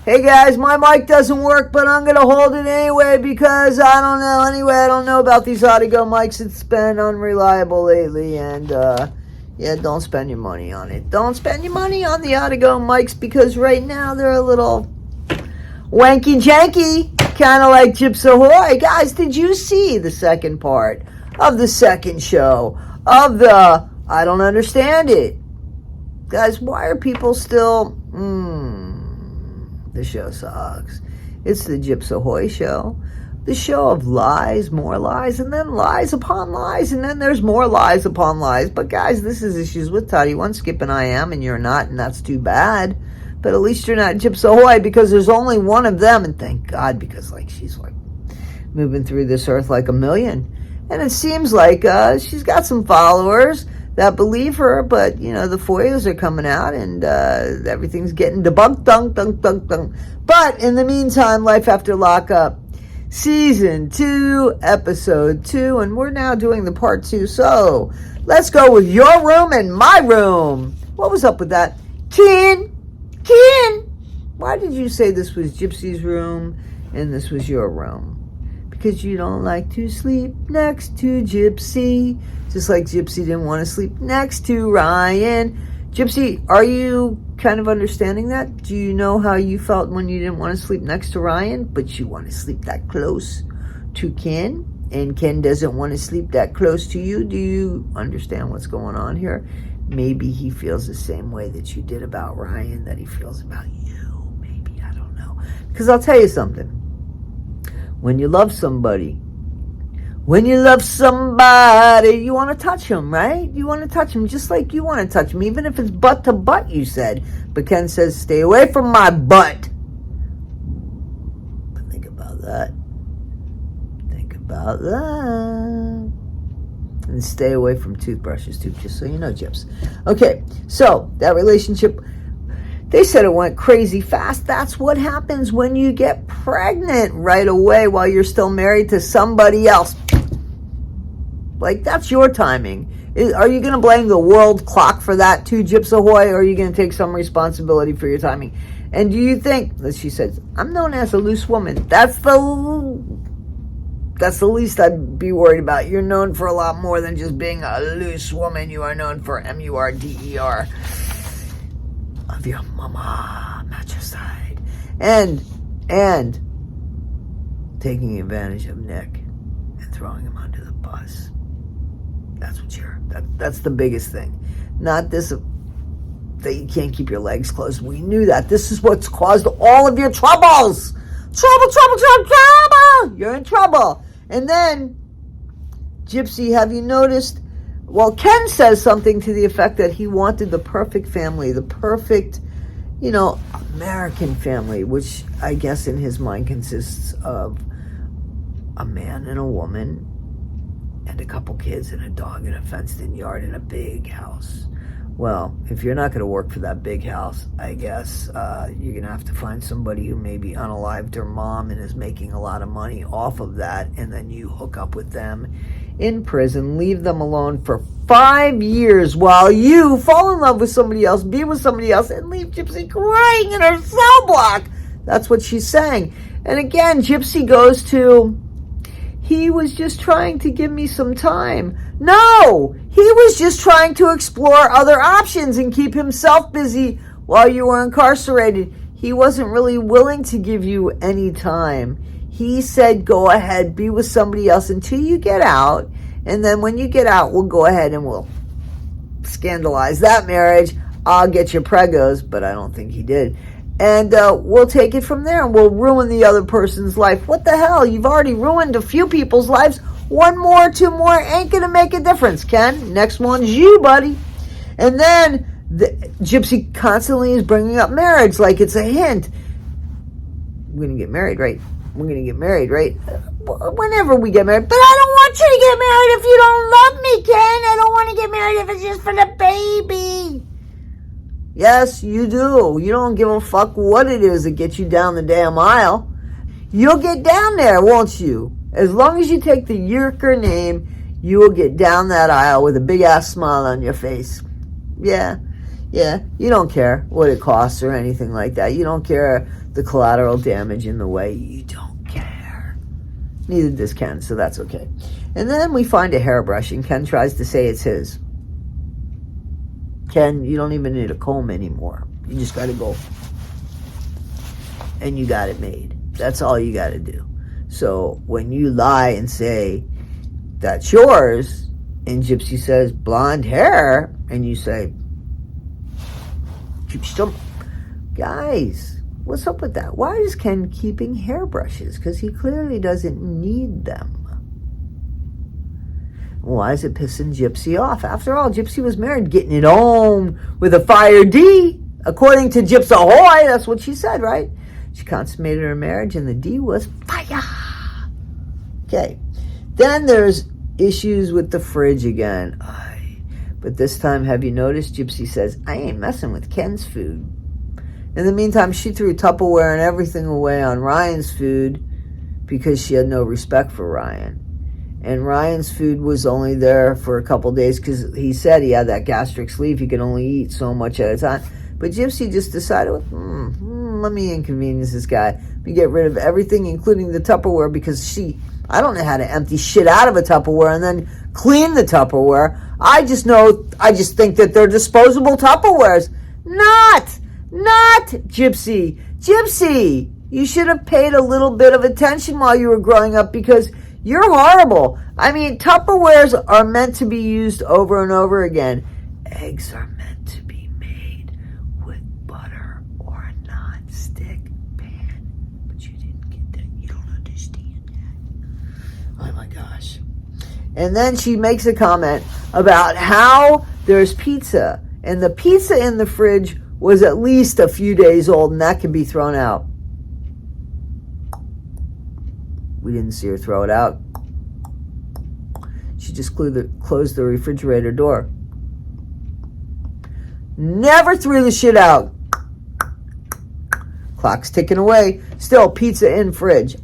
Hey guys, my mic doesn't work, but I'm going to hold it anyway because I don't know. Anyway, I don't know about these audio mics. It's been unreliable lately, and yeah, don't spend your money on it. Don't spend your money on the audio mics because right now they're a little wanky janky, kind of like GYPSY Ahoy. Guys, did you see the second part of the second show of the I Don't Understand It? Guys, why are people still... The show sucks. It's the GYPSY Ahoy show. The show of lies, more lies, and then lies upon lies, and then there's more lies upon lies. But guys, this is Issues with Toddy 1, Skip and I am, and you're not, and that's too bad. But at least you're not GYPSY Ahoy because there's only one of them, and thank God, because she's moving through this earth like a million. And it seems like she's got some followers that believe her, but, the FOIAs are coming out, and everything's getting debunked, dunk. But, in the meantime, Life After Lockup, Season 2, Episode 2, and we're now doing the Part 2, so let's go with your room and my room. What was up with that? Ken, why did you say this was Gypsy's room and this was your room? Because you don't like to sleep next to Gypsy. Just like Gypsy didn't want to sleep next to Ryan. Gypsy, are you kind of understanding that? Do you know how you felt when you didn't want to sleep next to Ryan, but you want to sleep that close to Ken? And Ken doesn't want to sleep that close to you? Do you understand what's going on here? Maybe he feels the same way that you did about Ryan, that he feels about you. Maybe, I don't know. Because I'll tell you something. When you love somebody, you want to touch them, right? You want to touch them just like you want to touch them, even if it's butt to butt, you said. But Ken says, stay away from my butt. But think about that. And stay away from toothbrushes, too, just so you know, Gyps. Okay, so that relationship... They said it went crazy fast. That's what happens when you get pregnant right away while you're still married to somebody else. That's your timing. Are you going to blame the world clock for that too, GYPSY Ahoy, or are you going to take some responsibility for your timing? And do you think, as she says, I'm known as a loose woman. That's the least I'd be worried about. You're known for a lot more than just being a loose woman. You are known for MURDER. Of your mama, matricide, and taking advantage of Nick and throwing him under the bus. That's what that's the biggest thing. Not this that you can't keep your legs closed. We knew that. This is what's caused all of your troubles. Trouble. You're in trouble. And then, Gypsy, have you noticed? Well, Ken says something to the effect that he wanted the perfect family, the perfect, American family, which I guess in his mind consists of a man and a woman and a couple kids and a dog and a fenced-in yard and a big house. Well, if you're not going to work for that big house, I guess you're going to have to find somebody who maybe unalived their mom and is making a lot of money off of that, and then you hook up with them in prison, leave them alone for 5 years while you fall in love with somebody else, be with somebody else, and leave Gypsy crying in her cell block. That's what she's saying. And again, Gypsy goes to, he was just trying to give me some time. No, he was just trying to explore other options and keep himself busy while you were incarcerated. He wasn't really willing to give you any time. He said, go ahead, be with somebody else until you get out. And then when you get out, we'll go ahead and we'll scandalize that marriage. I'll get your pregos, but I don't think he did. And we'll take it from there and we'll ruin the other person's life. What the hell? You've already ruined a few people's lives. One more, two more ain't going to make a difference, Ken. Next one's you, buddy. And then Gypsy constantly is bringing up marriage like it's a hint. We're going to get married, right? Whenever we get married. But I don't want you to get married if you don't love me, Ken. I don't want to get married if it's just for the baby. Yes, you do. You don't give a fuck what it is that gets you down the damn aisle. You'll get down there, won't you? As long as you take the Yerker name, you will get down that aisle with a big-ass smile on your face. Yeah. Yeah, you don't care what it costs or anything like that. You don't care the collateral damage in the way. You don't care. Neither does Ken, so that's okay. And then we find a hairbrush, and Ken tries to say it's his. Ken, you don't even need a comb anymore. You just got to go. And you got it made. That's all you got to do. So when you lie and say, that's yours, and Gypsy says, blonde hair, and you say, guys, what's up with that? Why is Ken keeping hairbrushes? Because he clearly doesn't need them. Why is it pissing Gypsy off? After all, Gypsy was married, getting it on with a fire D. According to Gypsy Ahoy, that's what she said, right? She consummated her marriage, and the D was fire. Okay. Then there's issues with the fridge again. But this time, have you noticed? Gypsy says, I ain't messing with Ken's food. In the meantime, she threw Tupperware and everything away on Ryan's food because she had no respect for Ryan. And Ryan's food was only there for a couple days because he said he had that gastric sleeve. He could only eat so much at a time. But Gypsy just decided, let me inconvenience this guy. Let me get rid of everything, including the Tupperware, because I don't know how to empty shit out of a Tupperware and then clean the Tupperware. I just think that they're disposable Tupperwares. Not Gypsy. Gypsy, you should have paid a little bit of attention while you were growing up, because you're horrible. I mean, Tupperwares are meant to be used over and over again. Eggs are meant to be made with butter or a non-stick pan. But you didn't get that. You don't understand that. Oh my gosh. And then she makes a comment about how there's pizza. And the pizza in the fridge was at least a few days old, and that can be thrown out. We didn't see her throw it out. She just closed the refrigerator door. Never threw the shit out. Clock's ticking away. Still, pizza in fridge.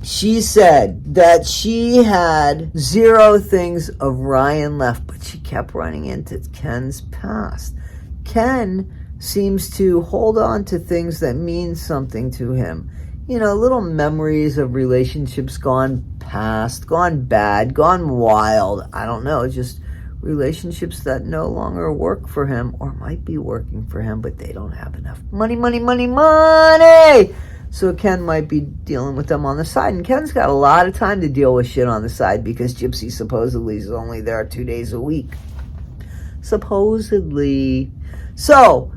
She said that she had 0 things of Ryan left, but she kept running into Ken's past. Ken seems to hold on to things that mean something to him. You know, little memories of relationships gone past, gone bad, gone wild. I don't know, just relationships that no longer work for him, or might be working for him, but they don't have enough money. So Ken might be dealing with them on the side. And Ken's got a lot of time to deal with shit on the side because Gypsy supposedly is only there 2 days a week. Supposedly. So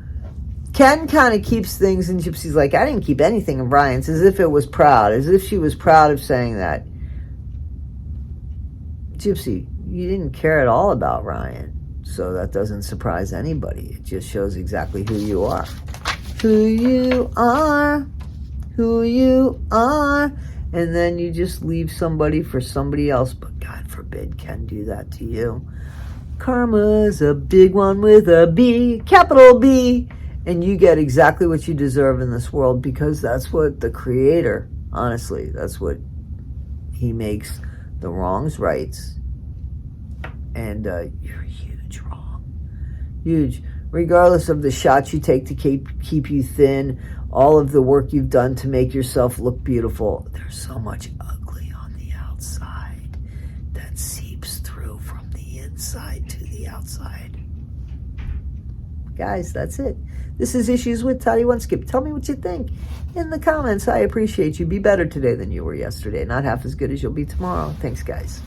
Ken kind of keeps things, and Gypsy's like, I didn't keep anything of Ryan's, as if it was proud, as if she was proud of saying that. Gypsy, you didn't care at all about Ryan, so that doesn't surprise anybody. It just shows exactly who you are. Who you are. And then you just leave somebody for somebody else, but God forbid Ken do that to you. Karma's a big one with a B, capital B. And you get exactly what you deserve in this world, because that's what the Creator, honestly, that's what he makes the wrongs rights. And you're huge wrong. Huge. Regardless of the shots you take to keep you thin, all of the work you've done to make yourself look beautiful, there's so much ugly on the outside that seeps through from the inside to the outside. Guys, that's it. This is Issues with Toddy One Skip. Tell me what you think in the comments. I appreciate you. Be better today than you were yesterday. Not half as good as you'll be tomorrow. Thanks, guys.